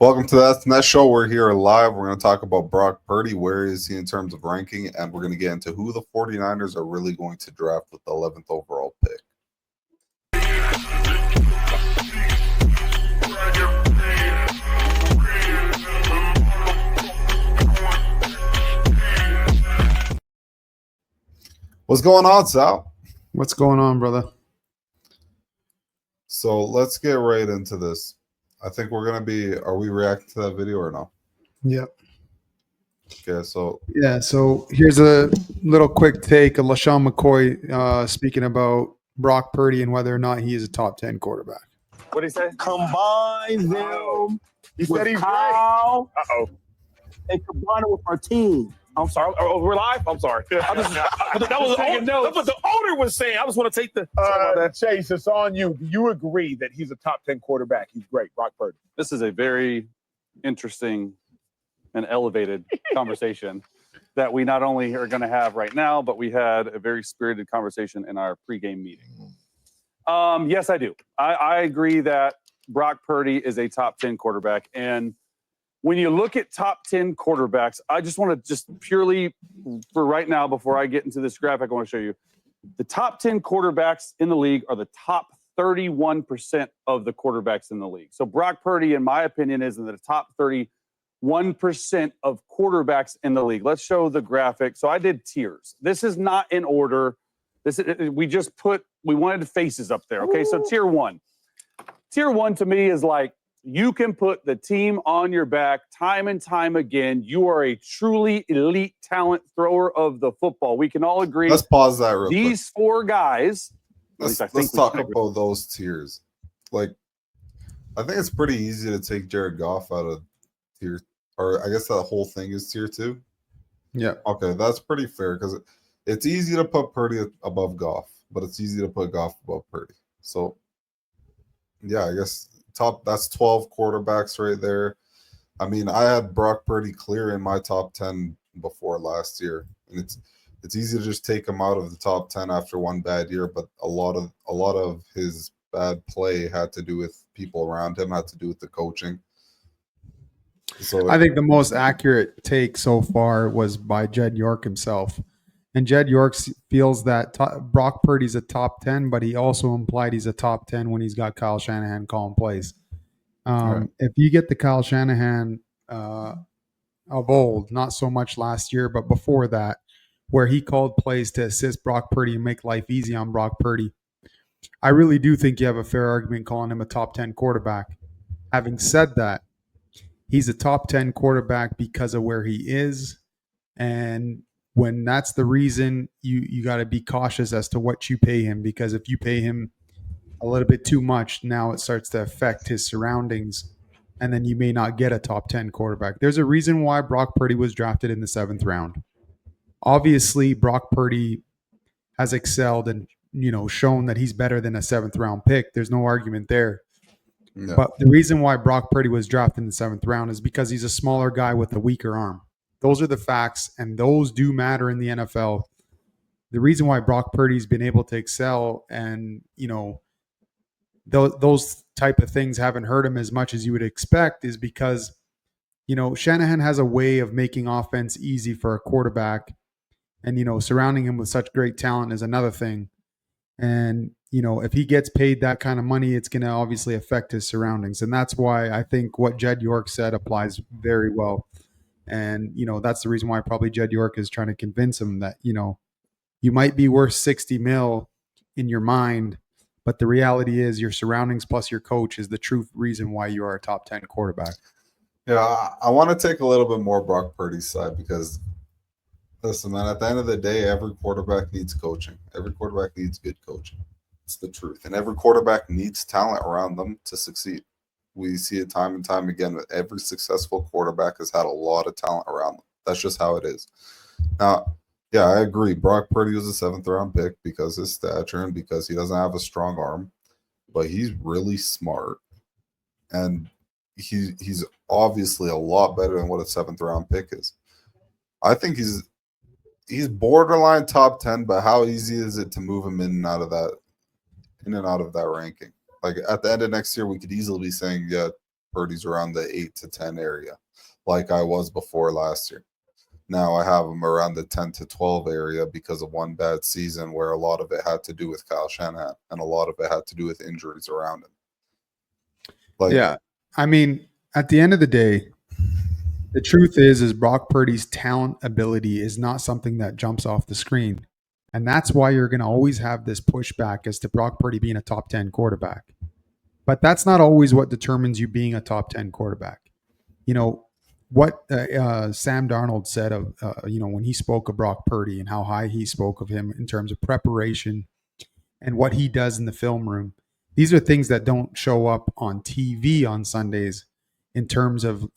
Welcome to the That's Net Show. We're here live. We're going to talk about Brock Purdy. Where is he in terms of ranking? And we're going to get into who the 49ers are really going to draft with the 11th overall pick. What's going on, Sal? What's going on, brother? So let's get right into this. I think we're going to be, are we reacting to that video or no? Yep. Okay, so. Yeah, so here's a little quick take of LaShawn McCoy speaking about Brock Purdy and whether or not he is a top 10 quarterback. What did he say? Combine them. He said he's Kyle great. Uh-oh. and combine it with our team. I'm sorry. Oh, we're live? I'm sorry. That was that's what the owner was saying. I just want to take the. Chase, it's on you. Do you agree that he's a top 10 quarterback? He's great, Brock Purdy. This is a very interesting and elevated conversation that we not only are going to have right now, but we had a very spirited conversation in our pregame meeting. Yes, I do. I agree that Brock Purdy is a top 10 quarterback. And when you look at top 10 quarterbacks, I just want to just purely for right now, before I get into this graphic, I want to show you the top 10 quarterbacks in the league are the top 31% of the quarterbacks in the league. So Brock Purdy, in my opinion, is in the top 31% of quarterbacks in the league. Let's show the graphic. So I did tiers. This is not in order. This is, we wanted faces up there. Okay. So tier one to me is like, you can put the team on your back time and time again. You are a truly elite talent thrower of the football. We can all agree. Let's pause that real quick. These four guys. Let's talk about those tiers. Like, I think it's pretty easy to take Jared Goff out of tier, or I guess that whole thing is tier 2. Yeah. Okay, that's pretty fair because it's easy to put Purdy above Goff, but it's easy to put Goff above Purdy. So, yeah, I guess that's 12 quarterbacks right there. I mean, I had Brock Purdy clear in my top 10 before last year, and it's easy to just take him out of the top 10 after one bad year, but a lot of his bad play had to do with people around him, had to do with the coaching. So I think the most accurate take so far was by Jed York himself. And Jed York feels that Brock Purdy's a top 10, but he also implied he's a top 10 when he's got Kyle Shanahan calling plays. Right. If you get the Kyle Shanahan of old, not so much last year, but before that, where he called plays to assist Brock Purdy and make life easy on Brock Purdy, I really do think you have a fair argument calling him a top 10 quarterback. Having said that, he's a top 10 quarterback because of where he is, and when that's the reason, you got to be cautious as to what you pay him, because if you pay him a little bit too much, now it starts to affect his surroundings, and then you may not get a top 10 quarterback. There's a reason why Brock Purdy was drafted in the 7th round. Obviously, Brock Purdy has excelled and shown that he's better than a 7th round pick. There's no argument there. No. But the reason why Brock Purdy was drafted in the 7th round is because he's a smaller guy with a weaker arm. Those are the facts, and those do matter in the NFL. The reason why Brock Purdy's been able to excel and, those type of things haven't hurt him as much as you would expect is because, Shanahan has a way of making offense easy for a quarterback, and, surrounding him with such great talent is another thing. And, if he gets paid that kind of money, it's going to obviously affect his surroundings. And that's why I think what Jed York said applies very well. And, that's the reason why probably Jed York is trying to convince him that, you might be worth 60 mil in your mind, but the reality is your surroundings plus your coach is the true reason why you are a top 10 quarterback. Yeah, I want to take a little bit more Brock Purdy's side because, listen, man, at the end of the day, every quarterback needs coaching. Every quarterback needs good coaching. It's the truth. And every quarterback needs talent around them to succeed. We see it time and time again that every successful quarterback has had a lot of talent around them. That's just how it is. Now, yeah, I agree. Brock Purdy was a 7th round pick because of his stature and because he doesn't have a strong arm, but he's really smart. And he's obviously a lot better than what a 7th round pick is. I think he's borderline top 10, but how easy is it to move him in and out of that ranking? Like at the end of next year, we could easily be saying, yeah, Purdy's around the 8 to 10 area, like I was before last year. Now I have him around the 10 to 12 area because of one bad season where a lot of it had to do with Kyle Shanahan and a lot of it had to do with injuries around him. Like, Yeah. I mean, at the end of the day, the truth is Brock Purdy's talent ability is not something that jumps off the screen. And that's why you're going to always have this pushback as to Brock Purdy being a top 10 quarterback. But that's not always what determines you being a top 10 quarterback. You know, what Sam Darnold said of, when he spoke of Brock Purdy and how high he spoke of him in terms of preparation and what he does in the film room. These are things that don't show up on TV on Sundays in terms of,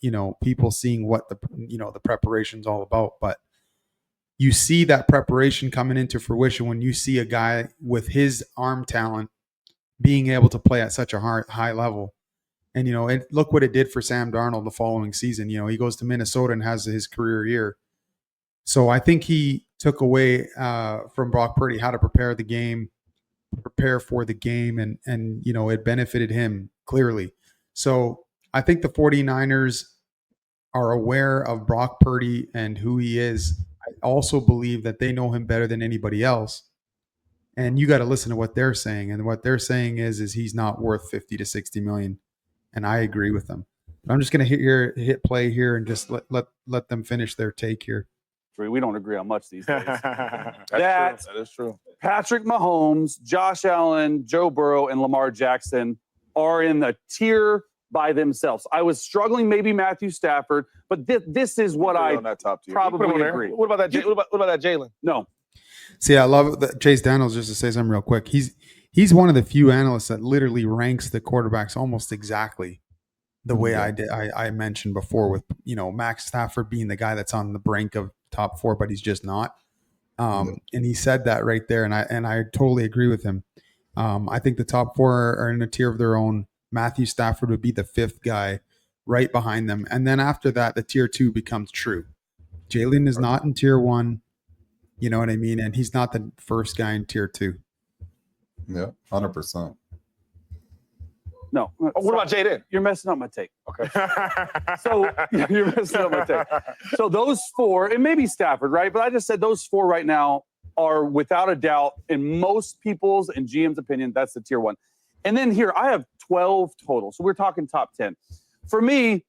people seeing what the preparation's all about. But you see that preparation coming into fruition when you see a guy with his arm talent being able to play at such a high level. And, look what it did for Sam Darnold the following season. He goes to Minnesota and has his career year. So I think he took away from Brock Purdy how to prepare for the game, and it benefited him clearly. So I think the 49ers are aware of Brock Purdy and who he is. I also believe that they know him better than anybody else. And you got to listen to what they're saying. And what they're saying is he's not worth 50 to 60 million. And I agree with them. But I'm just going to hit play here and just let them finish their take here. We don't agree on much these days. That is true. Patrick Mahomes, Josh Allen, Joe Burrow, and Lamar Jackson are in the tier by themselves. I was struggling, maybe Matthew Stafford, but this is what I on that top tier. probably agree. What about that? What about that Jalen? No. See, I love that Chase Daniels, just to say something real quick. He's one of the few analysts that literally ranks the quarterbacks almost exactly the way I mentioned before, with Max Stafford being the guy that's on the brink of top 4, but he's just not. And he said that right there, and I totally agree with him. I think the top 4 are in a tier of their own. Matthew Stafford would be the 5th guy right behind them, and then after that, the tier 2 becomes true. Jalen is not in tier 1. You know what I mean? And he's not the first guy in tier 2. Yeah, 100%. No. What about Jaden? You're messing up my take. Okay. So you're messing up my take. So those 4, and maybe Stafford, right? But I just said those 4 right now are without a doubt, in most people's and GM's opinion, that's the tier 1. And then here, I have 12 total. So we're talking top 10. For me,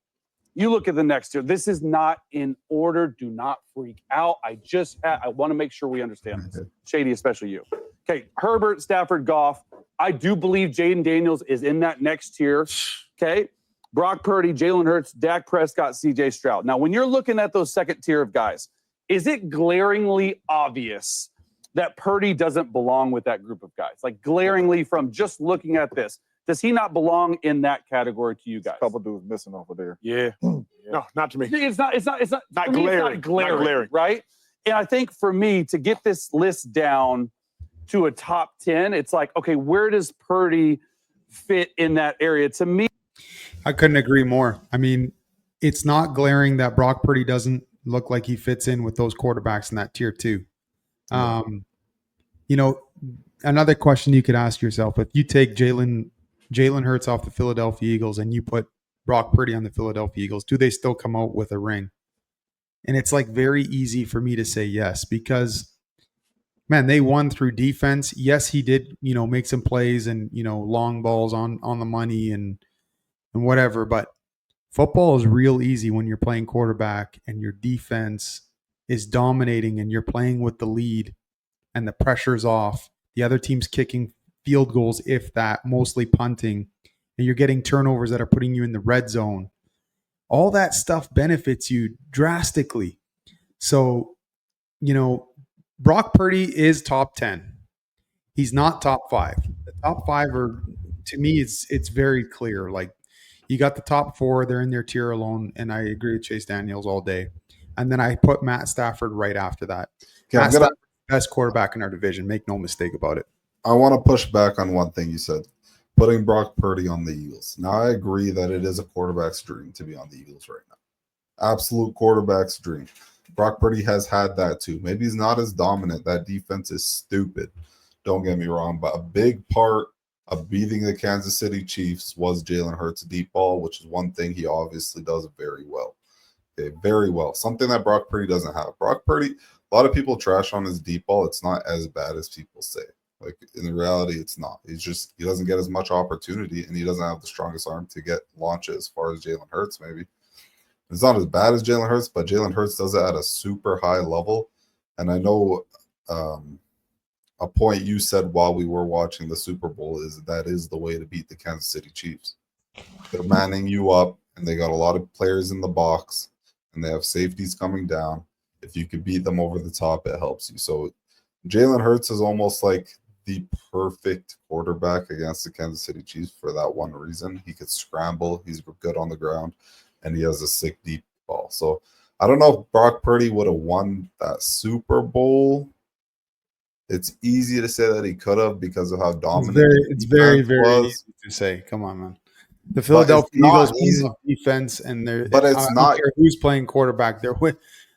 you look at the next tier. This is not in order. Do not freak out. I want to make sure we understand this. Shady, especially you. Okay, Herbert, Stafford, Goff. I do believe Jaden Daniels is in that next tier. Okay, Brock Purdy, Jalen Hurts, Dak Prescott, CJ Stroud. Now, when you're looking at those second tier of guys, is it glaringly obvious that Purdy doesn't belong with that group of guys? Like glaringly from just looking at this, does he not belong in that category to you guys? A couple dudes missing over there. Yeah. No, not to me. It's not Not for me, glaring. it's not glaring, Not glaring. right? And I think for me to get this list down to a top 10, it's like, okay, where does Purdy fit in that area? To me, I couldn't agree more. I mean, it's not glaring that Brock Purdy doesn't look like he fits in with those quarterbacks in that tier 2. Another question you could ask yourself, if you take Jalen Hurts off the Philadelphia Eagles and you put Brock Purdy on the Philadelphia Eagles, do they still come out with a ring? And it's like very easy for me to say yes, because man, they won through defense. Yes, he did, make some plays and, long balls on the money and whatever, but football is real easy when you're playing quarterback and your defense is dominating and you're playing with the lead and the pressure's off. The other team's kicking field goals, if that, mostly punting, and you're getting turnovers that are putting you in the red zone. All that stuff benefits you drastically. So, Brock Purdy is top 10. He's not top 5. The top 5 are, to me, it's very clear. Like, you got the top 4, they're in their tier alone, and I agree with Chase Daniels all day. And then I put Matt Stafford right after that. Okay, Matt Stafford, best quarterback in our division. Make no mistake about it. I want to push back on one thing you said, putting Brock Purdy on the Eagles. Now, I agree that it is a quarterback's dream to be on the Eagles right now. Absolute quarterback's dream. Brock Purdy has had that too. Maybe he's not as dominant. That defense is stupid. Don't get me wrong. But a big part beating the Kansas City Chiefs was Jalen Hurts' deep ball, which is one thing he obviously does very well. Okay, very well. Something that Brock Purdy doesn't have. Brock Purdy, a lot of people trash on his deep ball. It's not as bad as people say. Like in reality, it's not. He doesn't get as much opportunity, and he doesn't have the strongest arm to get launches as far as Jalen Hurts. Maybe it's not as bad as Jalen Hurts, but Jalen Hurts does it at a super high level. And I know a point you said while we were watching the Super Bowl is that is the way to beat the Kansas City Chiefs. They're manning you up, and they got a lot of players in the box, and they have safeties coming down. If you could beat them over the top, it helps you. So Jalen Hurts is almost like the perfect quarterback against the Kansas City Chiefs for that one reason. He could scramble, he's good on the ground, and he has a sick deep ball. So I don't know if Brock Purdy would have won that Super Bowl. It's easy to say that he could have because of how dominant It's very was. easy to say. Come on, man. The Philadelphia Eagles win defense, and but it's I not don't care who's playing quarterback.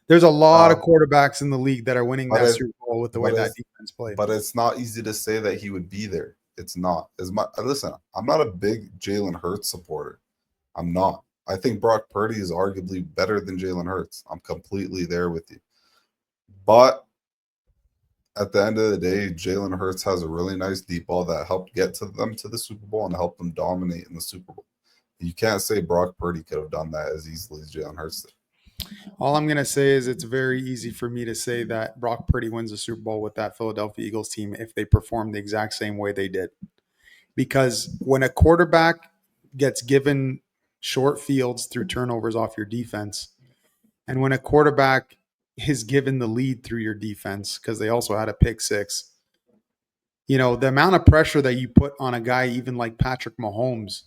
There's a lot of quarterbacks in the league that are winning that Super Bowl with the way that defense played. But it's not easy to say that he would be there. It's not. Listen, I'm not a big Jalen Hurts supporter. I'm not. I think Brock Purdy is arguably better than Jalen Hurts. I'm completely there with you. But at the end of the day, Jalen Hurts has a really nice deep ball that helped get them to the Super Bowl and helped them dominate in the Super Bowl. You can't say Brock Purdy could have done that as easily as Jalen Hurts did. All I'm going to say is it's very easy for me to say that Brock Purdy wins the Super Bowl with that Philadelphia Eagles team if they perform the exact same way they did. Because when a quarterback gets given short fields through turnovers off your defense, and when a quarterback is given the lead through your defense, because they also had a pick six, the amount of pressure that you put on a guy even like Patrick Mahomes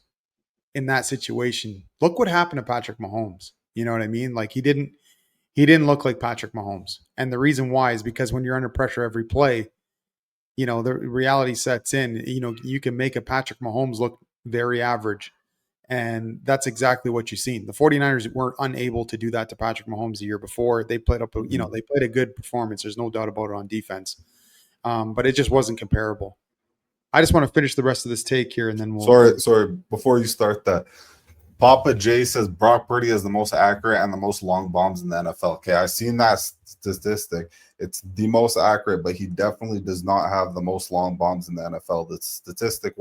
in that situation. Look what happened to Patrick Mahomes. You know what I mean? Like he didn't look like Patrick Mahomes. And the reason why is because when you're under pressure every play, the reality sets in. You can make a Patrick Mahomes look very average. And that's exactly what you've seen. The 49ers weren't unable to do that to Patrick Mahomes the year before. They played they played a good performance. There's no doubt about it on defense. But it just wasn't comparable. I just want to finish the rest of this take here, and then we'll. Sorry. Before you start that, Papa J says Brock Purdy is the most accurate and the most long bombs in the NFL. Okay, I've seen that statistic. It's the most accurate, but he definitely does not have the most long bombs in the NFL. The statistic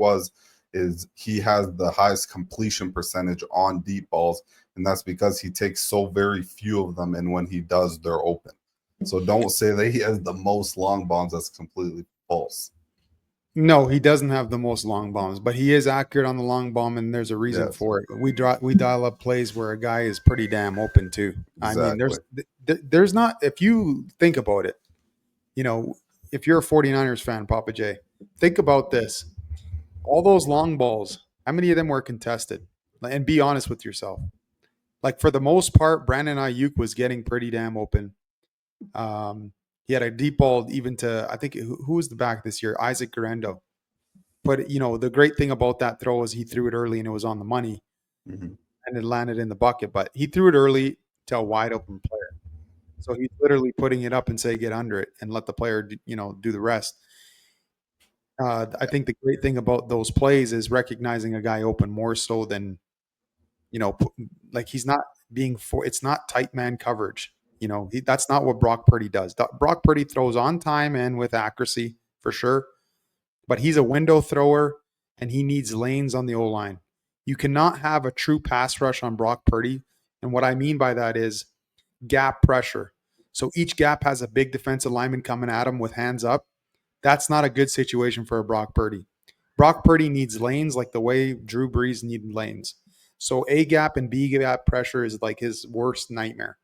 is he has the highest completion percentage on deep balls, and that's because he takes so very few of them, and when he does, they're open. So don't say that he has the most long bombs. That's completely false. No, he doesn't have the most long bombs, but he is accurate on the long bomb, and there's a reason for it. We dial up plays where a guy is pretty damn open too. Exactly. I mean, there's not, if you think about it, if you're a 49ers fan, Papa J, think about this. All those long balls, how many of them were contested? And be honest with yourself. Like for the most part, Brandon Ayuk was getting pretty damn open. He had a deep ball even to, I think, who was the back this year? Isaac Garendo. But, the great thing about that throw is he threw it early and it was on the money. And it landed in the bucket. But he threw it early to a wide open player. So he's literally putting it up and say, get under it and let the player, do the rest. I think the great thing about those plays is recognizing a guy open more so than, like he's not it's not tight man coverage. That's not what Brock Purdy does. Brock Purdy throws on time and with accuracy for sure, but he's a window thrower and he needs lanes on the O-line. You cannot have a true pass rush on Brock Purdy. And what I mean by that is gap pressure. So each gap has a big defensive lineman coming at him with hands up. That's not a good situation for a Brock Purdy. Brock Purdy needs lanes like the way Drew Brees needed lanes. So A gap and B gap pressure is like his worst nightmare.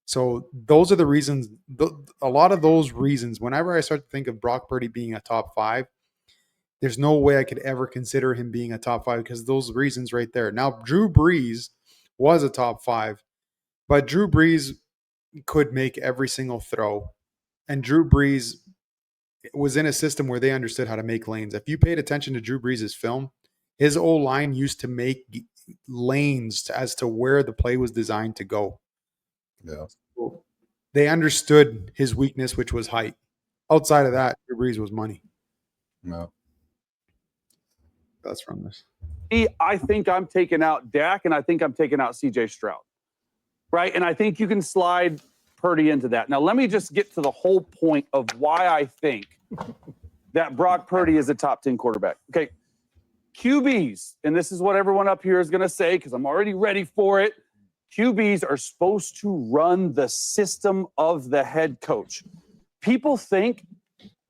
So those are the reasons, a lot of those reasons, whenever I start to think of Brock Purdy being a top 5, there's no way I could ever consider him being a top 5 because those reasons right there. Now, Drew Brees was a top 5, but Drew Brees could make every single throw. And Drew Brees was in a system where they understood how to make lanes. If you paid attention to Drew Brees' film, his O-line used to make lanes as to where the play was designed to go. Yeah. They understood his weakness, which was height. Outside of that, Drew Brees was money. No. That's from this. I think I'm taking out Dak, and I think I'm taking out CJ Stroud. Right? And I think you can slide Purdy into that. Now, let me just get to the whole point of why I think that Brock Purdy is a top 10 quarterback. Okay. QBs, and this is what everyone up here is going to say because I'm already ready for it. QBs are supposed to run the system of the head coach. People think,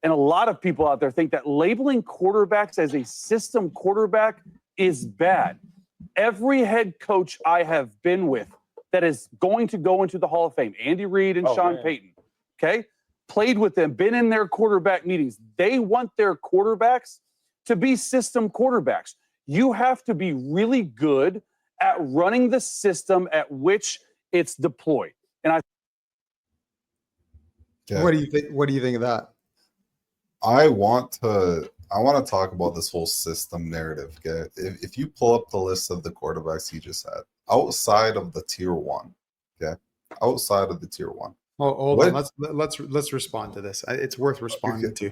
and a lot of people out there think, that labeling quarterbacks as a system quarterback is bad. Every head coach I have been with that is going to go into the Hall of Fame, Andy Reid and Sean Payton, okay, played with them, been in their quarterback meetings. They want their quarterbacks to be system quarterbacks. You have to be really good at running the system at which it's deployed. And What do you think? What do you think of that? I want to talk about this whole system narrative. Okay, if you pull up the list of the quarterbacks he just had outside of the tier one, okay, outside of the tier one. Oh, hold on. Let's respond to this. It's worth responding to.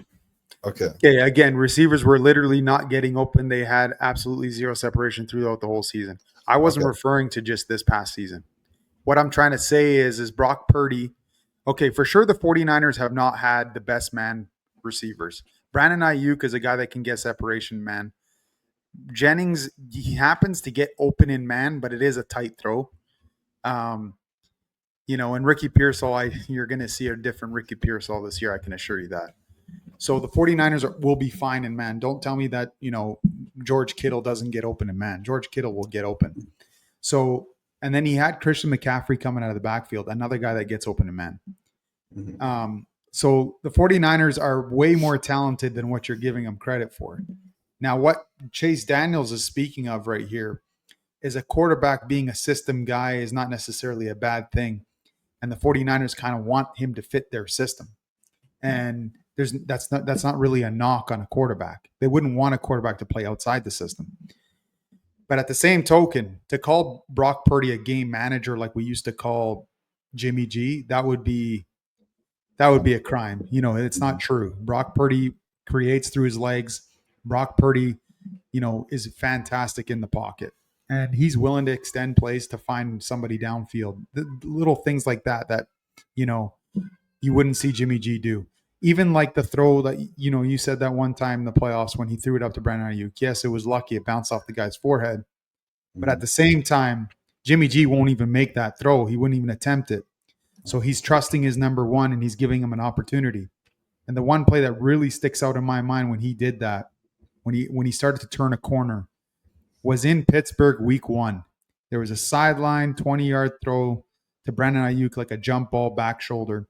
Okay. Okay. Again, receivers were literally not getting open. They had absolutely zero separation throughout the whole season. I wasn't referring to just this past season. What I'm trying to say is Brock Purdy. Okay, for sure the 49ers have not had the best man receivers. Brandon Ayuk is a guy that can get separation man. Jennings, he happens to get open in man, but it is a tight throw. And Ricky Pearsall, you're going to see a different Ricky Pearsall this year. I can assure you that. So the 49ers will be fine in man. Don't tell me that, George Kittle doesn't get open in man. George Kittle will get open. So, and then he had Christian McCaffrey coming out of the backfield, another guy that gets open in man. Mm-hmm. So the 49ers are way more talented than what you're giving them credit for. Now, what Chase Daniels is speaking of right here is a quarterback being a system guy is not necessarily a bad thing. And the 49ers kind of want him to fit their system. And that's not really a knock on a quarterback. They wouldn't want a quarterback to play outside the system. But at the same token, to call Brock Purdy a game manager like we used to call Jimmy G, that would be a crime. It's not true. Brock Purdy creates through his legs. Brock Purdy, is fantastic in the pocket. And he's willing to extend plays to find somebody downfield. The little things like that, you wouldn't see Jimmy G do. Even like the throw that, you said that one time in the playoffs when he threw it up to Brandon Ayuk. Yes, it was lucky. It bounced off the guy's forehead. But at the same time, Jimmy G won't even make that throw. He wouldn't even attempt it. So he's trusting his number one and he's giving him an opportunity. And the one play that really sticks out in my mind when he did that, when he started to turn a corner, was in Pittsburgh week 1. There was a sideline 20-yard throw to Brandon Ayuk, like a jump ball back shoulder.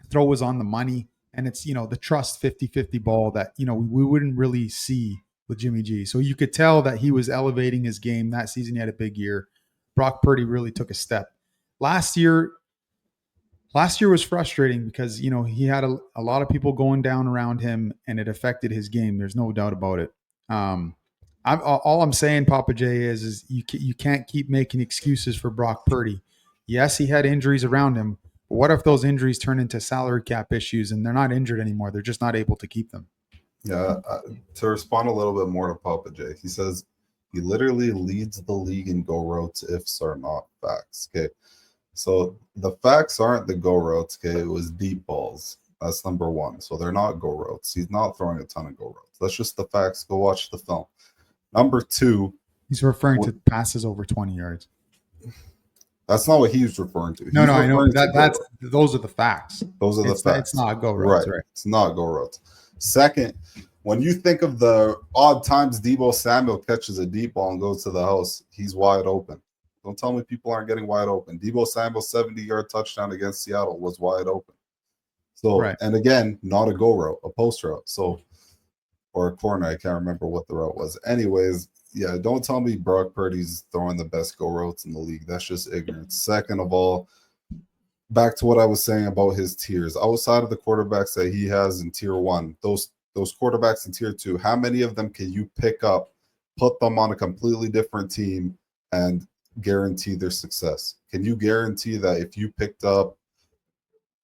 The throw was on the money. And it's, the trust 50-50 ball that, we wouldn't really see with Jimmy G. So you could tell that he was elevating his game. That season he had a big year. Brock Purdy really took a step. Last year was frustrating because, he had a lot of people going down around him and it affected his game. There's no doubt about it. All I'm saying, Papa J, is you can't keep making excuses for Brock Purdy. Yes, he had injuries around him. But what if those injuries turn into salary cap issues and they're not injured anymore? They're just not able to keep them. Yeah. To respond a little bit more to Papa J, he says he literally leads the league in go routes ifs are not facts. Okay. So the facts aren't the go routes. Okay. It was deep balls. That's number one. So they're not go routes. He's not throwing a ton of go routes. That's just the facts. Go watch the film. Number two. He's referring to passes over 20 yards. That's not what he's referring to. No, I know those are the facts. Those are the facts. It's not go routes, right? It's not go routes. Second, when you think of the odd times Deebo Samuel catches a deep ball and goes to the house, he's wide open. Don't tell me people aren't getting wide open. Deebo Samuel's 70-yard touchdown against Seattle was wide open. So, right. And again, not a go route, a post route. So, or a corner. I can't remember what the route was. Anyways, yeah, don't tell me Brock Purdy's throwing the best go routes in the league. That's just ignorance. Second of all, back to what I was saying about his tiers. Outside of the quarterbacks that he has in tier 1, those quarterbacks in tier 2, how many of them can you pick up, put them on a completely different team, and guarantee their success? Can you guarantee that if you picked up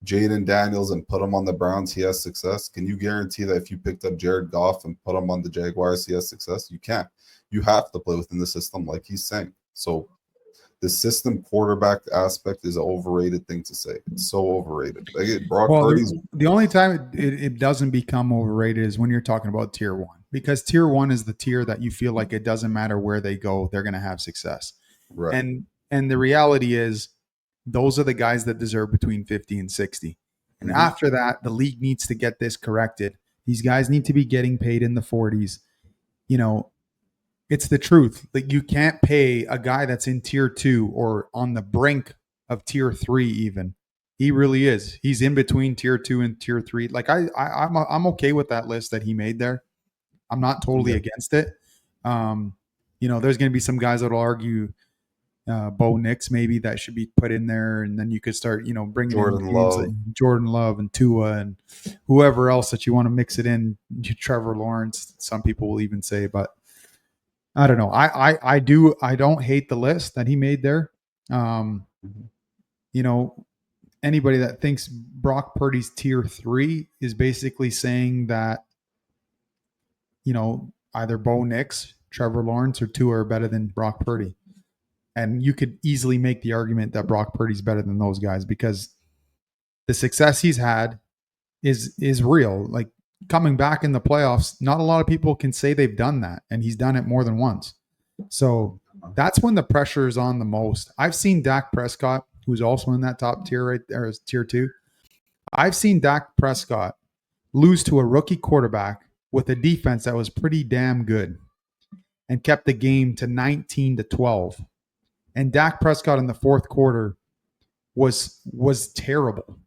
Jaden Daniels and put him on the Browns, he has success? Can you guarantee that if you picked up Jared Goff and put him on the Jaguars, he has success? You can't. You have to play within the system, like he's saying. So the system quarterback aspect is an overrated thing to say. It's so overrated. Like, Brock Purdy's the only time it doesn't become overrated is when you're talking about tier one, because tier one is the tier that you feel like it doesn't matter where they go, they're going to have success. right. And the reality is those are the guys that deserve between 50 and 60. And after that, the league needs to get this corrected. These guys need to be getting paid in the 40s. You know, it's the truth. Like, you can't pay a guy that's in tier 2 or on the brink of tier 3 even. He really is. He's in between tier 2 and tier 3. Like, I'm okay with that list that he made there. I'm not totally against it. You know, there's going to be some guys that'll argue Bo Nix maybe that should be put in there, and then you could start, you know, bringing Jordan in Love. like Jordan Love and Tua and whoever else that you want to mix it in. Trevor Lawrence, some people will even say, but I don't know. I don't hate the list that he made there. You know, anybody that thinks Brock Purdy's tier 3 is basically saying that, you know, either Bo Nix, Trevor Lawrence, or Tua are better than Brock Purdy. And you could easily make the argument that Brock Purdy's better than those guys because the success he's had is real. Like, coming back in the playoffs, not a lot of people can say they've done that, and he's done it more than once. So that's when the pressure is on the most. I've seen Dak Prescott, who's also in that top tier right there, as tier 2. I've seen Dak Prescott lose to a rookie quarterback with a defense that was pretty damn good and kept the game to 19-12. And Dak Prescott in the fourth quarter was terrible.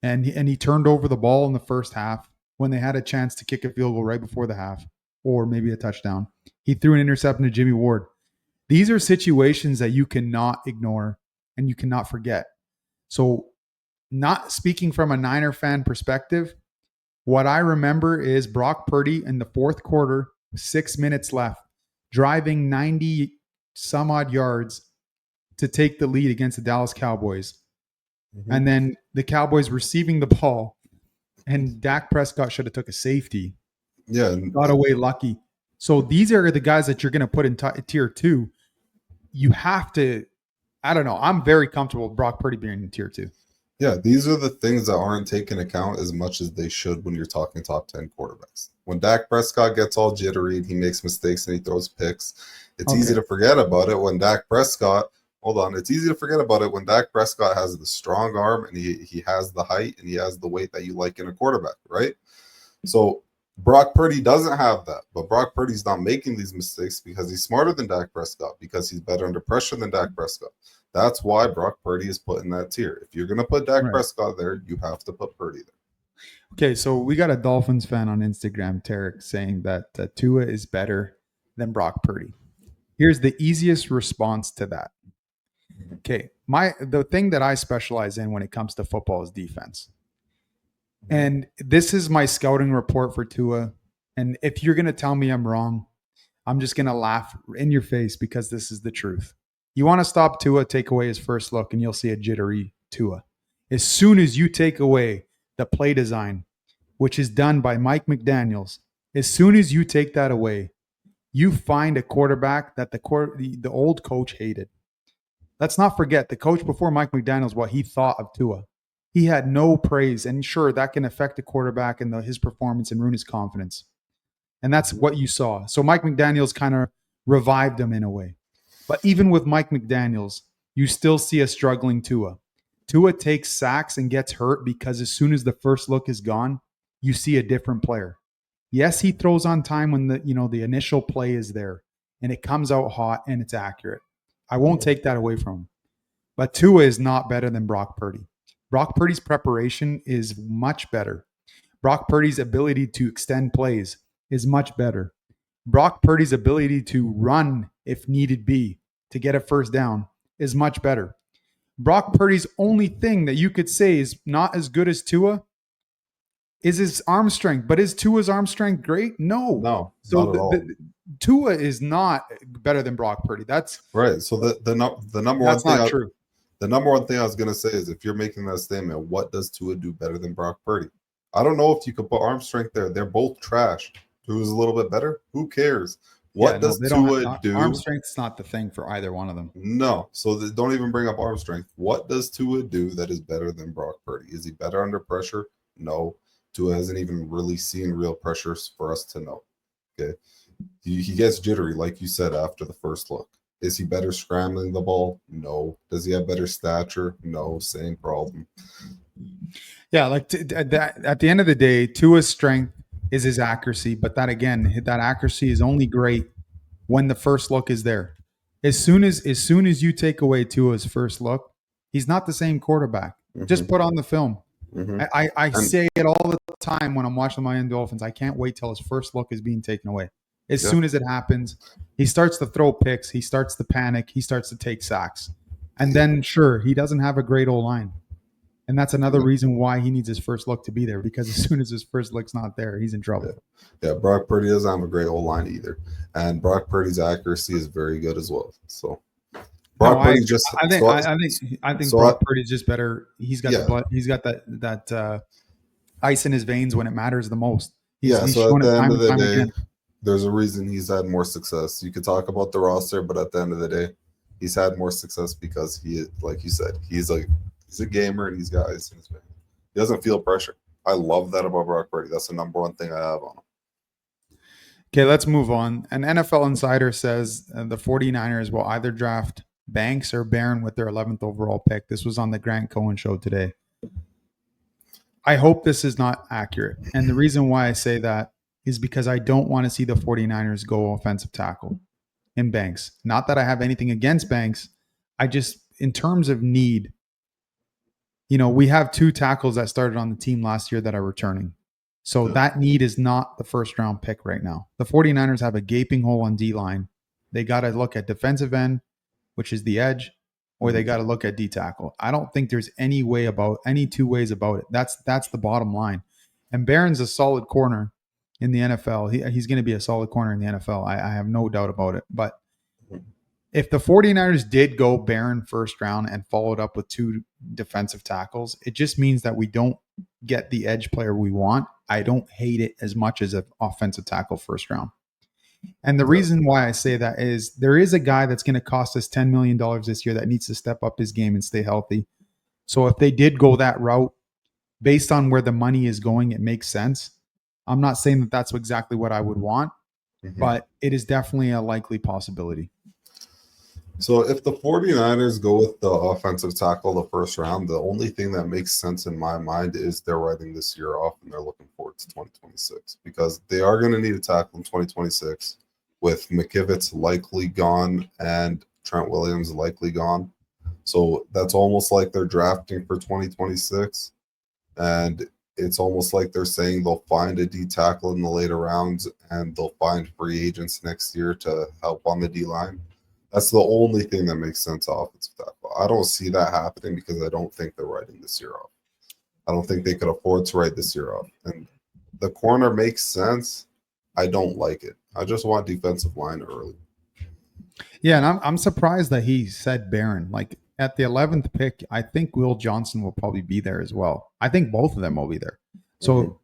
And he turned over the ball in the first half when they had a chance to kick a field goal right before the half, or maybe a touchdown. He threw an interception to Jimmy Ward. These are situations that you cannot ignore and you cannot forget. So, not speaking from a Niner fan perspective, what I remember is Brock Purdy in the fourth quarter, 6 minutes left, driving 90 some odd yards to take the lead against the Dallas Cowboys. And then the Cowboys receiving the ball, and Dak Prescott should have took a safety. Yeah. Got away lucky. So these are the guys that you're going to put in tier 2. You have to, I don't know. I'm very comfortable with Brock Purdy being in tier 2. Yeah, these are the things that aren't taken account as much as they should when you're talking top 10 quarterbacks. When Dak Prescott gets all jittery and he makes mistakes and he throws picks, it's easy to forget about it when Dak Prescott it's easy to forget about it when Dak Prescott has the strong arm and he has the height and he has the weight that you like in a quarterback, right? So Brock Purdy doesn't have that, but Brock Purdy's not making these mistakes because he's smarter than Dak Prescott, because he's better under pressure than Dak Prescott. That's why Brock Purdy is put in that tier. If you're going to put Dak Prescott there, you have to put Purdy there. Okay, so we got a Dolphins fan on Instagram, Tarek, saying that Tua is better than Brock Purdy. Here's the easiest response to that. Okay, the thing that I specialize in when it comes to football is defense. And this is my scouting report for Tua. And if you're going to tell me I'm wrong, I'm just going to laugh in your face because this is the truth. You want to stop Tua, take away his first look, and you'll see a jittery Tua. As soon as you take away the play design, which is done by Mike McDaniels, as soon as you take that away, you find a quarterback that the old coach hated. Let's not forget the coach before Mike McDaniels, what he thought of Tua. He had no praise, and sure, that can affect the quarterback and his performance and ruin his confidence. And that's what you saw. So Mike McDaniels kind of revived him in a way. But even with Mike McDaniels, you still see a struggling Tua. Tua takes sacks and gets hurt because as soon as the first look is gone, you see a different player. Yes, he throws on time when the initial play is there and it comes out hot and it's accurate. I won't take that away from him. But Tua is not better than Brock Purdy. Brock Purdy's preparation is much better. Brock Purdy's ability to extend plays is much better. Brock Purdy's ability to run if needed be to get a first down is much better. Brock Purdy's only thing that you could say is not as good as Tua is his arm strength. But is Tua's arm strength great? No. So not at all. Tua is not better than Brock Purdy. That's right. So the number one that's thing not true. The number one thing I was gonna say is if you're making that statement, what does Tua do better than Brock Purdy? I don't know if you could put arm strength there. They're both trash. Who's a little bit better? Who cares? What does they don't Tua do? Arm strength's not the thing for either one of them. No. So don't even bring up arm strength. What does Tua do that is better than Brock Purdy? Is he better under pressure? No. Tua hasn't even really seen real pressures for us to know. Okay. He gets jittery, like you said, after the first look. Is he better scrambling the ball? No. Does he have better stature? No. Same problem. Yeah, like at the end of the day, Tua's strength is his accuracy, but that accuracy is only great when the first look is there. As soon as you take away Tua's first look, he's not the same quarterback. Just put on the film. I say it all the time when I'm watching my Miami Dolphins. I can't wait till his first look is being taken away. As soon as it happens, he starts to throw picks. He starts to panic. He starts to take sacks. And then, sure, he doesn't have a great O-line. And that's another reason why he needs his first look to be there, because as soon as his first look's not there, he's in trouble. Yeah, Brock Purdy doesn't have a great O-line either. And Brock Purdy's accuracy is very good as well. So Brock Purdy's just I think Brock Purdy's just better. He's got the blood, he's got that ice in his veins when it matters the most. He's so at the end of the day, again. There's a reason he's had more success. You could talk about the roster, but at the end of the day, he's had more success because he, like you said, he's a gamer and he's got ice in his veins. He doesn't feel pressure. I love that about Brock Purdy. That's the number one thing I have on him. Okay, let's move on. An NFL insider says the 49ers will either draft Banks or Barron with their 11th overall pick. This was on the Grant Cohen show today. I hope this is not accurate. And the reason why I say that is because I don't want to see the 49ers go offensive tackle in Banks. Not that I have anything against Banks. I just, in terms of need, we have 2 tackles that started on the team last year that are returning. So that need is not the first round pick right now. The 49ers have a gaping hole on D-line. They got to look at defensive end, which is the edge, or they got to look at D tackle. I don't think there's any two ways about it. That's the bottom line. And Barron's a solid corner in the NFL. He's going to be a solid corner in the NFL. I have no doubt about it. But if the 49ers did go Barron first round and followed up with 2 defensive tackles, it just means that we don't get the edge player we want. I don't hate it as much as an offensive tackle first round. And the reason why I say that is there is a guy that's going to cost us $10 million this year that needs to step up his game and stay healthy. So if they did go that route, based on where the money is going, it makes sense. I'm not saying that that's exactly what I would want, but it is definitely a likely possibility. So if the 49ers go with the offensive tackle the first round, the only thing that makes sense in my mind is they're writing this year off and they're looking forward to 2026 because they are going to need a tackle in 2026 with McKivitz likely gone and Trent Williams likely gone. So that's almost like they're drafting for 2026. And it's almost like they're saying they'll find a D tackle in the later rounds and they'll find free agents next year to help on the D line. That's the only thing that makes sense offensive tackle. I don't see that happening because I don't think they're writing this year off. I don't think they could afford to write this year off. And the corner makes sense. I don't like it. I just want defensive line early. Yeah, and I'm surprised that he said Barron. Like at the 11th pick, I think Will Johnson will probably be there as well. I think both of them will be there. So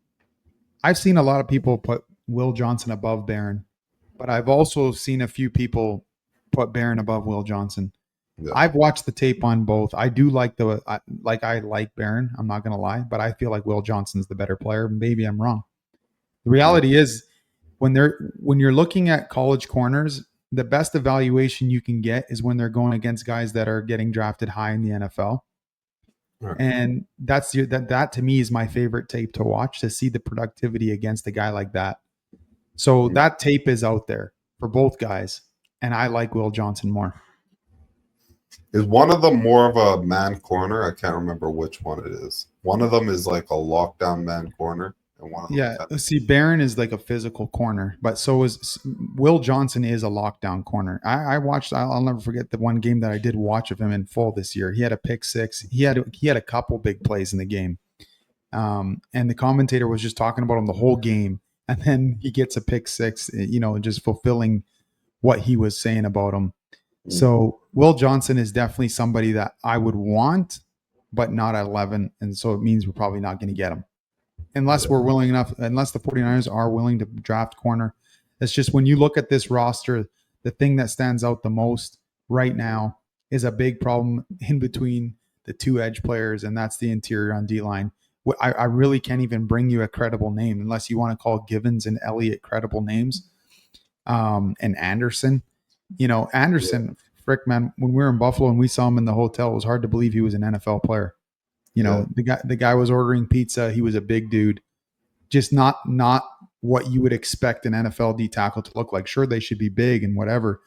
I've seen a lot of people put Will Johnson above Barron, but I've also seen a few people put Barron above Will Johnson. Yeah. I've watched the tape on both. I do like I like Barron. I'm not going to lie, but I feel like Will Johnson's the better player. Maybe I'm wrong. The reality is when you're looking at college corners, the best evaluation you can get is when they're going against guys that are getting drafted high in the NFL. Right. And that to me is my favorite tape to watch, to see the productivity against a guy like that. So that tape is out there for both guys. And I like Will Johnson more. Is one of them more of a man corner? I can't remember which one it is. One of them is like a lockdown man corner. And one of them see, Barron is like a physical corner, but so is Will Johnson is a lockdown corner. I'll never forget the one game that I did watch of him in full this year. He had a pick six. He had a couple big plays in the game. And the commentator was just talking about him the whole game. And then he gets a pick six, just fulfilling what he was saying about him. So Will Johnson is definitely somebody that I would want, but not at 11. And so it means we're probably not going to get him. Unless we're willing enough, unless the 49ers are willing to draft corner. It's just when you look at this roster, the thing that stands out the most right now is a big problem in between the two edge players, and that's the interior on D-line. I really can't even bring you a credible name unless you want to call Givens and Elliott credible names. And Anderson. Anderson, frick, man, when we were in Buffalo and we saw him in the hotel, it was hard to believe he was an NFL player. The guy was ordering pizza. He was a big dude. Just not what you would expect an NFL D tackle to look like. Sure, they should be big and whatever.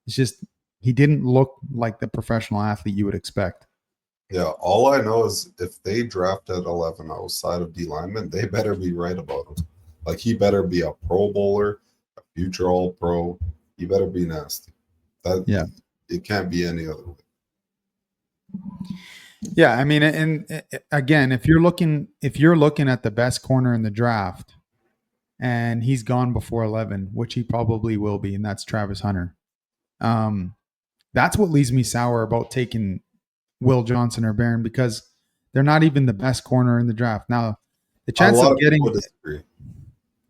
It's just he didn't look like the professional athlete you would expect. Yeah, all I know is if they draft at 11 outside of D lineman, they better be right about him. Like, he better be a Pro Bowler, a future All Pro. He better be nasty. It can't be any other way. Yeah, I mean, and again, if you're looking at the best corner in the draft, and he's gone before 11, which he probably will be, and that's Travis Hunter. That's what leaves me sour about taking Will Johnson or Barron, because they're not even the best corner in the draft. Now, the chance of getting disagree.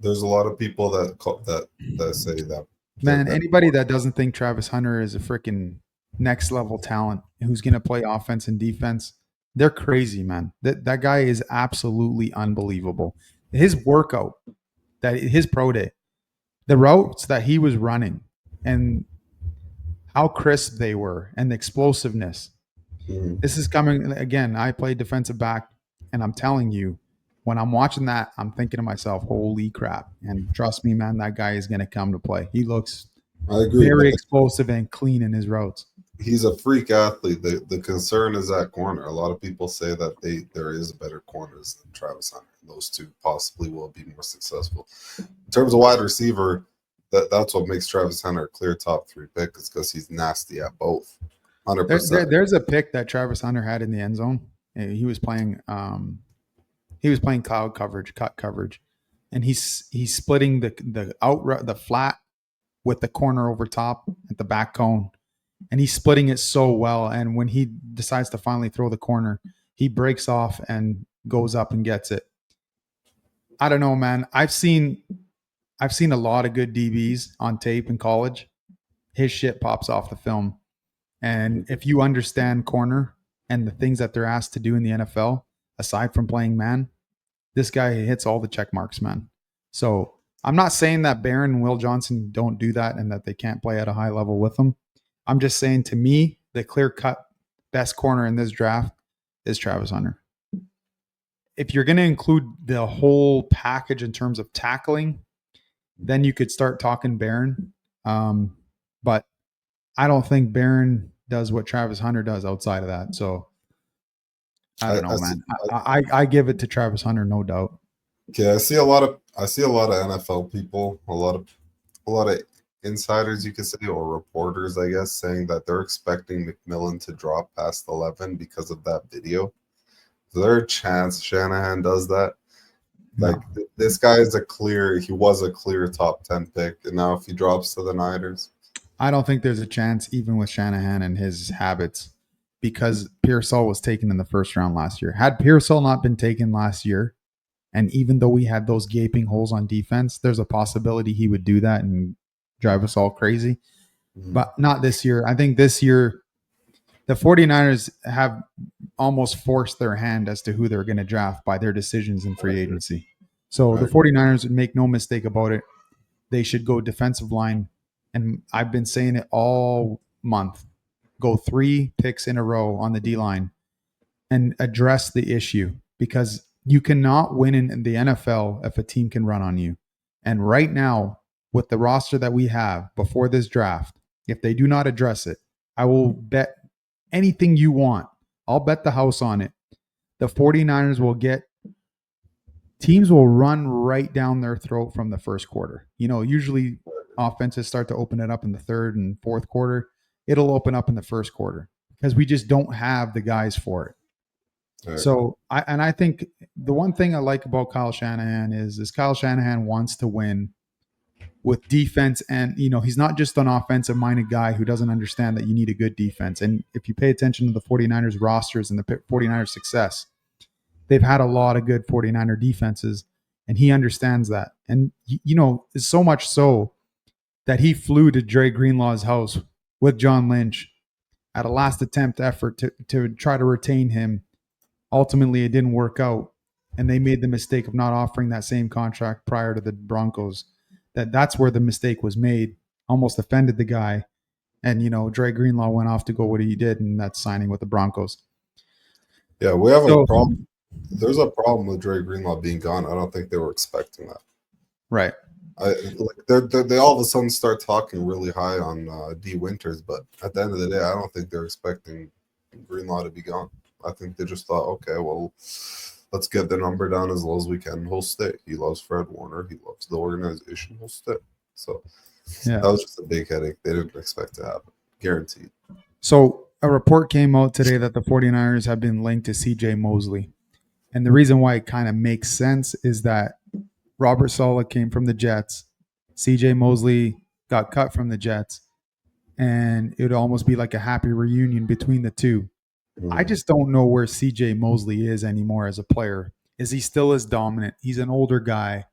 There's a lot of people that say that. Man, anybody that doesn't think Travis Hunter is a freaking next level talent who's going to play offense and defense, they're crazy, man. That guy is absolutely unbelievable. His workout, his pro day, the routes that he was running, and how crisp they were, and the explosiveness. Mm-hmm. This is coming again. I played defensive back, and I'm telling you, when I'm watching that, I'm thinking to myself, holy crap. And trust me, man, that guy is going to come to play. He looks very explosive and clean in his routes. He's a freak athlete. The concern is that corner. A lot of people say that there is better corners than Travis Hunter. Those two possibly will be more successful. In terms of wide receiver, that's what makes Travis Hunter a clear top 3 pick, is because he's nasty at both. 100%. There's a pick that Travis Hunter had in the end zone. He was playing cloud coverage, cut coverage, and he's splitting the flat with the corner over top at the back cone, and he's splitting it so well. And when he decides to finally throw the corner, he breaks off and goes up and gets it. I don't know, man. I've seen a lot of good DBs on tape in college. His shit pops off the film. And if you understand corner and the things that they're asked to do in the NFL, aside from playing man, this guy hits all the check marks, man. So I'm not saying that Barron and Will Johnson don't do that and that they can't play at a high level with them. I'm just saying, to me, the clear-cut best corner in this draft is Travis Hunter. If you're going to include the whole package in terms of tackling, then you could start talking Barron. But I don't think Barron does what Travis Hunter does outside of that. So I don't know, man. I give it to Travis Hunter, no doubt. Okay, I see a lot of NFL people, a lot of insiders, you could say, or reporters, I guess, saying that they're expecting McMillan to drop past 11 because of that video. Is there a chance Shanahan does that? Like, this guy is he was a clear top 10 pick, and now if he drops to the Niners, I don't think there's a chance, even with Shanahan and his habits, because Pearsall was taken in the first round last year. Had Pearsall not been taken last year, and even though we had those gaping holes on defense, there's a possibility he would do that and drive us all crazy. But not this year. I think this year, the 49ers have almost forced their hand as to who they're going to draft by their decisions in free agency. So the 49ers would make no mistake about it. They should go defensive line. And I've been saying it all month. Go 3 picks in a row on the D-line and address the issue, because you cannot win in the NFL if a team can run on you. And right now, with the roster that we have before this draft, if they do not address it, I will bet anything you want. I'll bet the house on it. The 49ers teams will run right down their throat from the first quarter. Usually offenses start to open it up in the third and fourth quarter. It'll open up in the first quarter because we just don't have the guys for it. Right. So I think the one thing I like about Kyle Shanahan is Kyle Shanahan wants to win with defense. And, he's not just an offensive minded guy who doesn't understand that you need a good defense. And if you pay attention to the 49ers rosters and the 49ers success, they've had a lot of good 49er defenses, and he understands that. And, it's so much so that he flew to Dre Greenlaw's house with John Lynch at a last attempt effort to try to retain him. Ultimately, it didn't work out, and they made the mistake of not offering that same contract prior to the Broncos. That's where the mistake was made. Almost offended the guy, and Dre Greenlaw went off to go what he did, and that's signing with the Broncos. Yeah, we have a problem. There's a problem with Dre Greenlaw being gone. I don't think they were expecting that. Right. They all of a sudden start talking really high on D Winters, but at the end of the day, I don't think they're expecting Greenlaw to be gone. I think they just thought, okay, well, let's get the number down as low as we can. He'll stay. He loves Fred Warner. He loves the organization. He'll stay. So that was just a big headache. They didn't expect to happen. Guaranteed. So a report came out today that the 49ers have been linked to CJ Mosley. And the reason why it kind of makes sense is that Robert Saleh came from the Jets. CJ Mosley got cut from the Jets. And it would almost be like a happy reunion between the two. I just don't know where CJ Mosley is anymore as a player. Is he still as dominant? He's an older guy.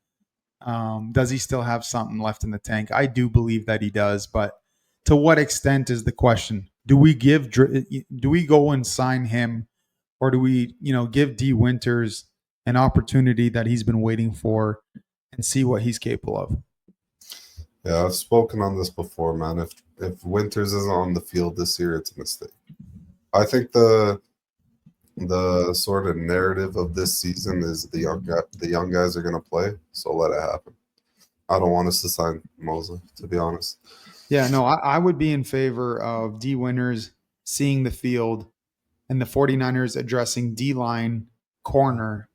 Does he still have something left in the tank? I do believe that he does, but to what extent is the question? Do we go and sign him, or do we, give D Winters an opportunity that he's been waiting for and see what he's capable of? Yeah, I've spoken on this before, man. If Winters isn't on the field this year, it's a mistake. I think the sort of narrative of this season is the young guys are going to play, so let it happen. I don't want us to sign Mosley, to be honest. Yeah, no, I would be in favor of D Winters seeing the field and the 49ers addressing D-line, corner,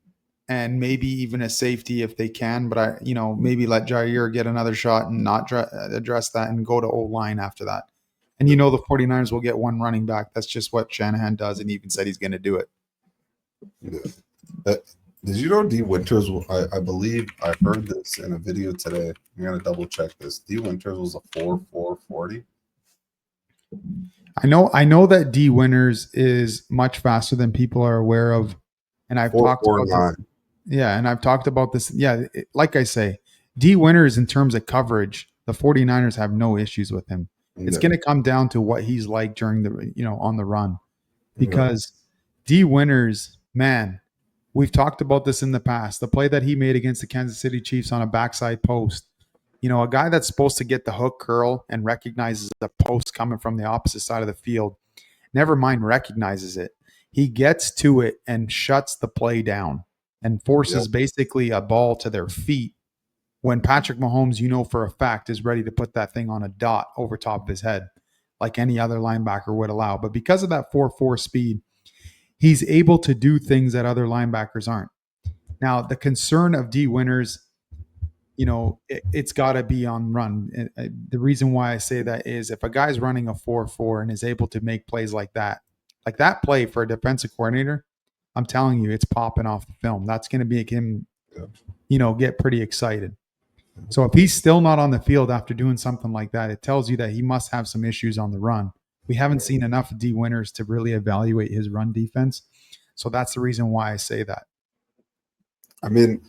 and maybe even a safety if they can. But maybe let Jair get another shot and not address that and go to O-line after that. And the 49ers will get one running back. That's just what Shanahan does, and he even said he's going to do it. Yeah. Did you know D Winters? I believe I heard this in a video today. I'm gonna double check this. D Winters was a 4.40. I know that D Winters is much faster than people are aware of, and I've talked about this. Yeah, and I've talked about this. Yeah, like I say, D Winters in terms of coverage, the 49ers have no issues with him. It's going to come down to what he's like during the, on the run, because D Winters, man, we've talked about this in the past. The play that he made against the Kansas City Chiefs on a backside post, a guy that's supposed to get the hook curl and recognizes the post coming from the opposite side of the field, never mind recognizes it. He gets to it and shuts the play down and forces basically a ball to their feet, when Patrick Mahomes, for a fact, is ready to put that thing on a dot over top of his head like any other linebacker would allow. But because of that 4.4 speed, he's able to do things that other linebackers aren't. Now, the concern of D Winters, it's got to be on run. The reason why I say that is if a guy's running a 4.4 and is able to make plays like that play for a defensive coordinator, I'm telling you, it's popping off the film. That's going to make him, get pretty excited. So if he's still not on the field after doing something like that, it tells you that he must have some issues on the run. We haven't seen enough of D Winters to really evaluate his run defense. So that's the reason why I say that. I mean,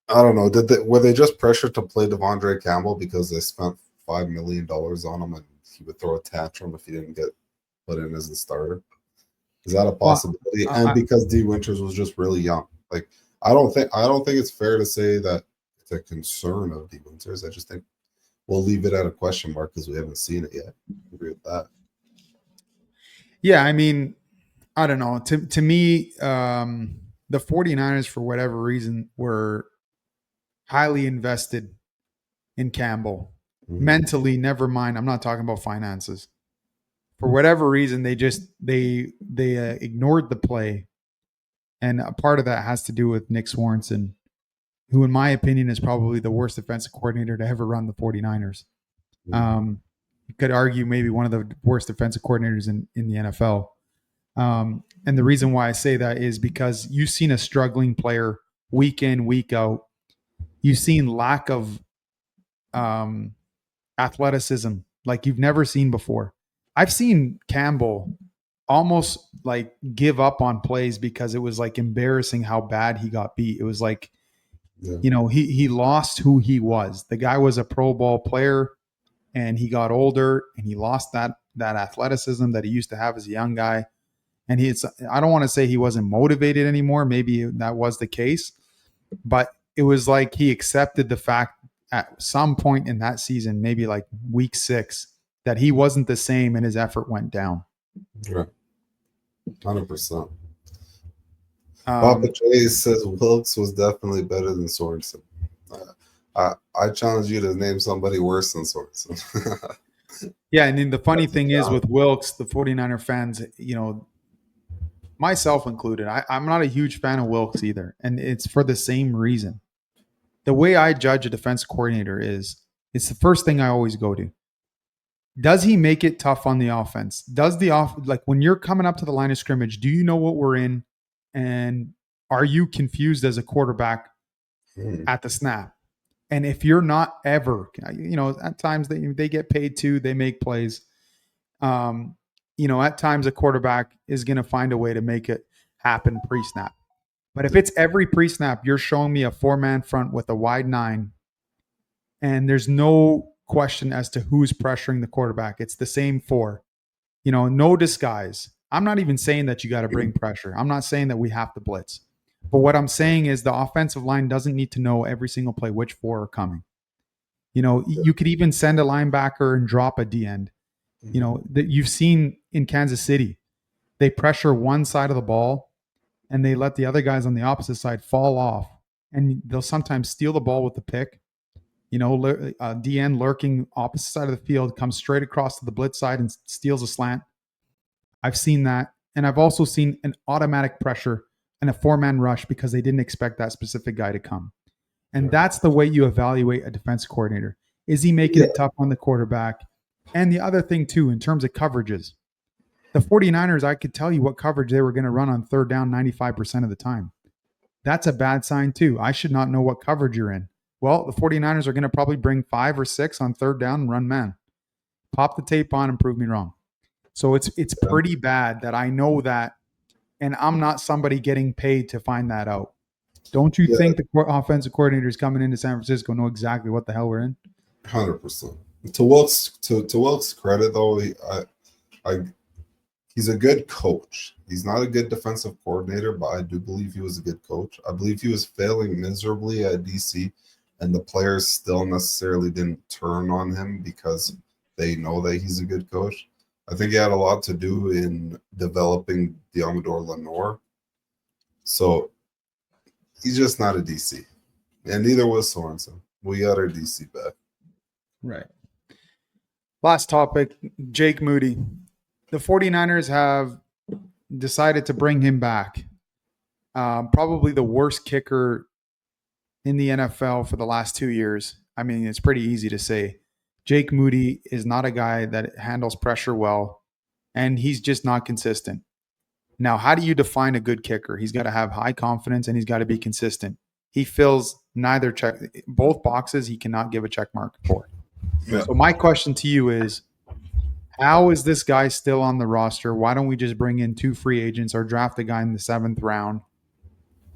I don't know. Were they just pressured to play Devondre Campbell because they spent $5 million on him and he would throw a tantrum if he didn't get put in as the starter? Is that a possibility? And because D Winters was just really young. Like, I don't think it's fair to say that it's a concern of D Winters. I just think we'll leave it at a question mark because we haven't seen it yet. I agree with that. Yeah, I mean, I don't know. To me, the 49ers, for whatever reason, were highly invested in Campbell. Mentally, never mind. I'm not talking about finances. For whatever reason, they ignored the play. And a part of that has to do with Nick Swanson, who, in my opinion, is probably the worst defensive coordinator to ever run the 49ers. You could argue maybe one of the worst defensive coordinators in the NFL. And the reason why I say that is because you've seen a struggling player week in, week out. You've seen lack of athleticism like you've never seen before. I've seen Campbell almost like give up on plays because it was like embarrassing how bad he got beat. It was like, he lost who he was. The guy was a pro ball player and he got older and he lost that athleticism that he used to have as a young guy. And I don't want to say he wasn't motivated anymore. Maybe that was the case, but it was like he accepted the fact at some point in that season, maybe like week 6, that he wasn't the same and his effort went down. Right. 100%. Papa J says Wilkes was definitely better than Sorensen. I challenge you to name somebody worse than Sorensen. Yeah, and then the funny thing is with Wilkes, the 49er fans, myself included, I'm not a huge fan of Wilkes either, and it's for the same reason. The way I judge a defense coordinator is, it's the first thing I always go to. Does he make it tough on the offense? Does like when you're coming up to the line of scrimmage, do you know what we're in? And are you confused as a quarterback at the snap? And if you're not ever, at times they get paid too, they make plays. At times a quarterback is going to find a way to make it happen pre-snap. But if it's every pre-snap, you're showing me a 4-man front with a wide 9, and there's no question as to who's pressuring the quarterback. It's the same 4. No disguise. I'm not even saying that you got to bring pressure. I'm not saying that we have to blitz. But what I'm saying is the offensive line doesn't need to know every single play which 4 are coming. You could even send a linebacker and drop a D end. That you've seen in Kansas City. They pressure one side of the ball and they let the other guys on the opposite side fall off. And they'll sometimes steal the ball with the pick. D end lurking opposite side of the field comes straight across to the blitz side and steals a slant. I've seen that. And I've also seen an automatic pressure and a 4-man rush because they didn't expect that specific guy to come. And that's the way you evaluate a defense coordinator. Is he making it tough on the quarterback? And the other thing, too, in terms of coverages, the 49ers, I could tell you what coverage they were going to run on third down 95% of the time. That's a bad sign, too. I should not know what coverage you're in. Well, the 49ers are going to probably bring 5 or 6 on third down and run man. Pop the tape on and prove me wrong. So it's pretty bad that I know that, and I'm not somebody getting paid to find that out. Don't you think the offensive coordinators coming into San Francisco know exactly what the hell we're in? 100%. To Wilkes' credit, though, he's a good coach. He's not a good defensive coordinator, but I do believe he was a good coach. I believe he was failing miserably at DC, and the players still necessarily didn't turn on him because they know that he's a good coach. I think he had a lot to do in developing Diamador Lenore. So he's just not a DC. And neither was Sorensen. We got our DC back. Right. Last topic, Jake Moody. The 49ers have decided to bring him back. Probably the worst kicker in the NFL for the last 2 years. I mean, it's pretty easy to say. Jake Moody is not a guy that handles pressure well, and he's just not consistent. Now, how do you define a good kicker? He's got to have high confidence, and he's got to be consistent. He fills both boxes he cannot give a check mark for. Yeah. So my question to you is, how is this guy still on the roster? Why don't we just bring in 2 free agents or draft a guy in the 7th round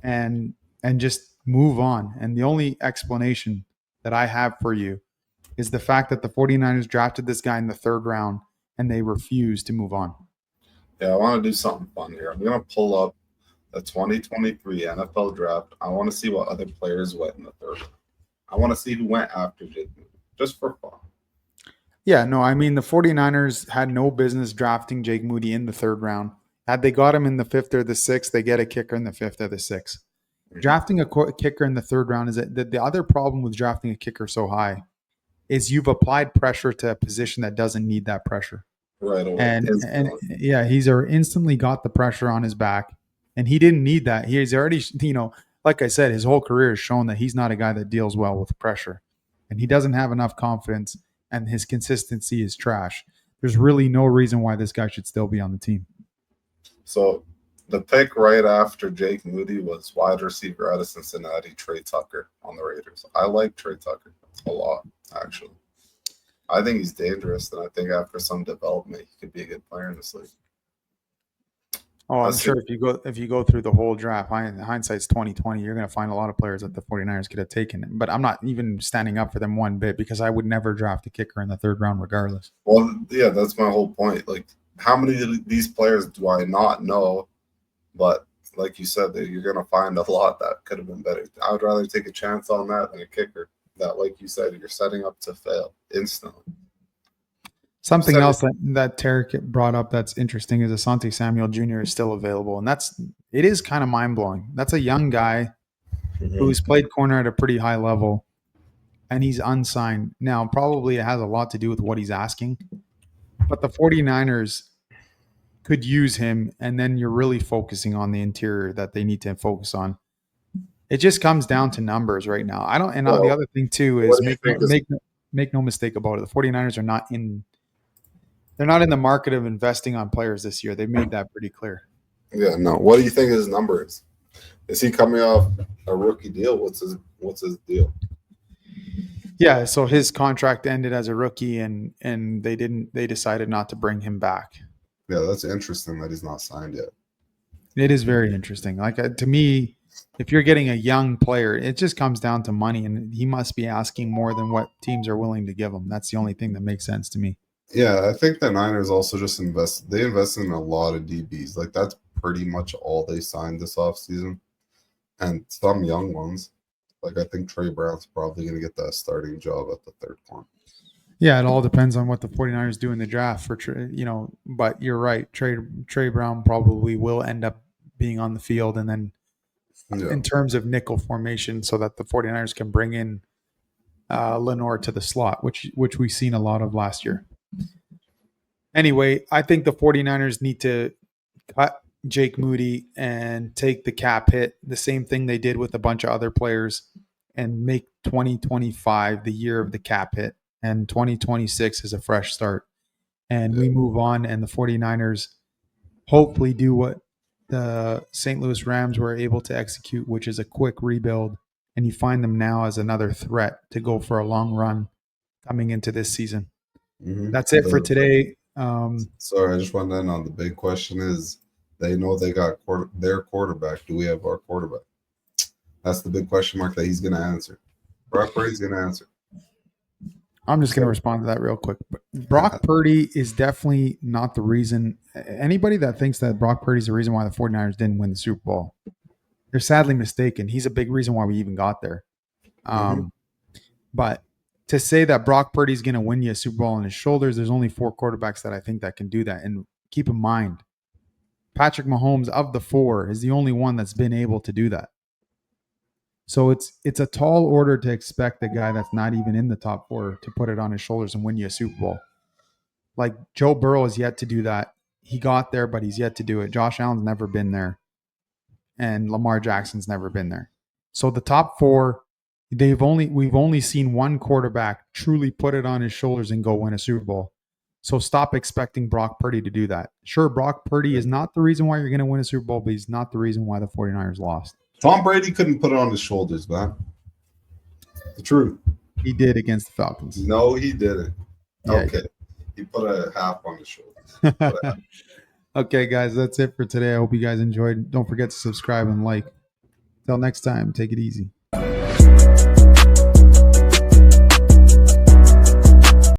and just move on? And the only explanation that I have for you is the fact that the 49ers drafted this guy in the 3rd round and they refused to move on. Yeah, I want to do something fun here. I'm going to pull up the 2023 NFL draft. I want to see what other players went in the 3rd round. I want to see who went after Jake Moody, just for fun. Yeah, no, I mean, the 49ers had no business drafting Jake Moody in the 3rd round. Had they got him in the 5th or the 6th, they get a kicker in the 5th or the 6th. Mm-hmm. Drafting a kicker in the 3rd round is that the other problem with drafting a kicker so high is you've applied pressure to a position that doesn't need that pressure. Right away. And he's instantly got the pressure on his back, and he didn't need that. He's already, like I said, his whole career has shown that he's not a guy that deals well with pressure, and he doesn't have enough confidence, and his consistency is trash. There's really no reason why this guy should still be on the team. So the pick right after Jake Moody was wide receiver out of Cincinnati, Trey Tucker on the Raiders. I like Trey Tucker a lot. actually. I think he's dangerous, and I think after some development, he could be a good player in this league. Oh, I'm Let's sure see. if you go through the whole draft, hindsight's 2020, you're going to find a lot of players that the 49ers could have taken. But I'm not even standing up for them one bit because I would never draft a kicker in the third round regardless. Well, yeah, that's my whole point. Like, how many of these players do I not know? But like you said, that you're going to find a lot that could have been better. I would rather take a chance on that than a kicker that, like you said, you're setting up to fail instantly. Something So- else that Tarek brought up that's interesting is Asante Samuel Jr. is still available, and it is kind of mind blowing. That's a young guy who's played corner at a pretty high level, and he's unsigned. Now, probably it has a lot to do with what he's asking, but the 49ers could use him, and then you're really focusing on the interior that they need to focus on. It just comes down to numbers right now. The other thing too is make no mistake about it. The 49ers are not in the market of investing on players this year. They made that pretty clear. Yeah, no. What do you think his number is? Is he coming off a rookie deal? What's his deal? Yeah, so his contract ended as a rookie, and they decided not to bring him back. Yeah, that's interesting that he's not signed yet. It is very interesting. Like to me, if you're getting a young player, it just comes down to money, and he must be asking more than what teams are willing to give him. That's the only thing that makes sense to me. Yeah, I think the Niners also just invested in a lot of DBs. Like, that's pretty much all they signed this offseason. And some young ones. Like, I think Trey Brown's probably going to get that starting job at the third corner. Yeah, it all depends on what the 49ers do in the draft but you're right. Trey Brown probably will end up being on the field, and then in terms of nickel formation, so that the 49ers can bring in Lenore to the slot, which we've seen a lot of last year. Anyway, I think the 49ers need to cut Jake Moody and take the cap hit, the same thing they did with a bunch of other players, and make 2025 the year of the cap hit, and 2026 is a fresh start. And we move on, and the 49ers hopefully do what the St. Louis Rams were able to execute, which is a quick rebuild, and you find them now as another threat to go for a long run coming into this season. Mm-hmm. That's it for today. Sorry, I just wanted to end on the big question is they know they got their quarterback. Do we have our quarterback? That's the big question mark that he's going to answer. Brock Purdy's going to answer. I'm just going to respond to that real quick. Brock Purdy is definitely not the reason. Anybody that thinks that Brock Purdy is the reason why the 49ers didn't win the Super Bowl, they're sadly mistaken. He's a big reason why we even got there. But to say that Brock Purdy is going to win you a Super Bowl on his shoulders, there's only 4 quarterbacks that I think that can do that. And keep in mind, Patrick Mahomes of the 4 is the only one that's been able to do that. So it's a tall order to expect a guy that's not even in the top 4 to put it on his shoulders and win you a Super Bowl. Like Joe Burrow has yet to do that. He got there, but he's yet to do it. Josh Allen's never been there. And Lamar Jackson's never been there. So the top 4, we've only seen one quarterback truly put it on his shoulders and go win a Super Bowl. So stop expecting Brock Purdy to do that. Sure, Brock Purdy is not the reason why you're going to win a Super Bowl, but he's not the reason why the 49ers lost. Tom Brady couldn't put it on his shoulders, man. The truth. He did against the Falcons. No, he didn't. Yeah, okay. He put a half on his shoulders. Okay, guys, that's it for today. I hope you guys enjoyed. Don't forget to subscribe and like. Till next time, take it easy.